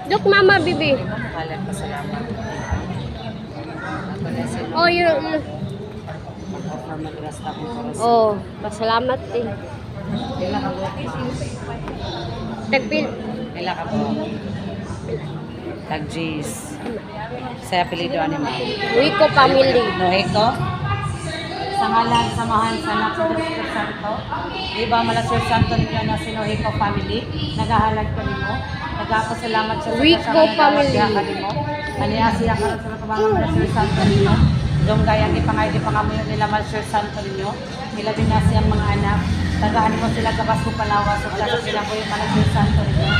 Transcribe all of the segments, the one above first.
Look, Mama, Bibi. Kalan pa salamat. Oh, yun. Mag-offer mag-rest ako para sa... Oh, pasalamat eh. Kailan ka po? Tagpil. Kailan ka po? Tag-G's. Sa apelido animal. Wico family. Noheko? Sa ngalan, samahan sa anak sa Espiritu Santo. Iba mala Sir Santo ninyo na si Noheko family. Nagahalag ko nimo. Nagapasalamat siya sa Wico kasama family. mo. Aniya siya ka sa kabangan mala Sir Santo ninyo. Dong gaya ni pangay di pangamuyo nila mala Sir Santo ninyo. Nila din na siyang mga anak. Tagahan mo sila gabas ko palawas. So wala sila po yung mala Sir Santo ninyo.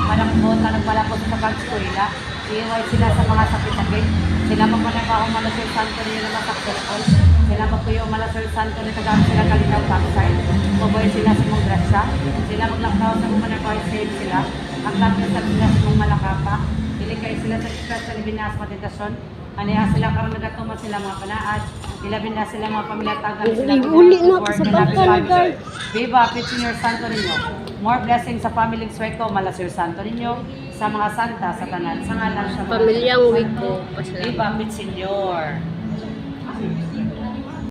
Manakbot na nagpalapot sa pag-eskwela. Iiway sila sa mga sakit-sakit. Sila magmanagbaho mala Sir Santo ninyo na successful. Sila magpuyo mala Sir Santo ni tagaan sila kalinaw backside. Mabuhay sila sa mong grasya. Sila maglakaw sa mga managbaho save sila. Ang tatlo sa sila sa mong malakapa. Ilikay sila sa iskat sa libinas meditasyon. Aniya sila karon nagatuman sila mga panaad. Ilabin na sila mga pamilyatagan sila. Uli na ako sa bangka, guys. Viva, Pit Senior Santo ninyo. More blessings sa pamilyang Sueco, mala Sir Santo ninyo. Sa mga santa, sa tanan. Sa ngalan sa mga Pamilyang Wico. Pasalamat. Viva, Pit Senior.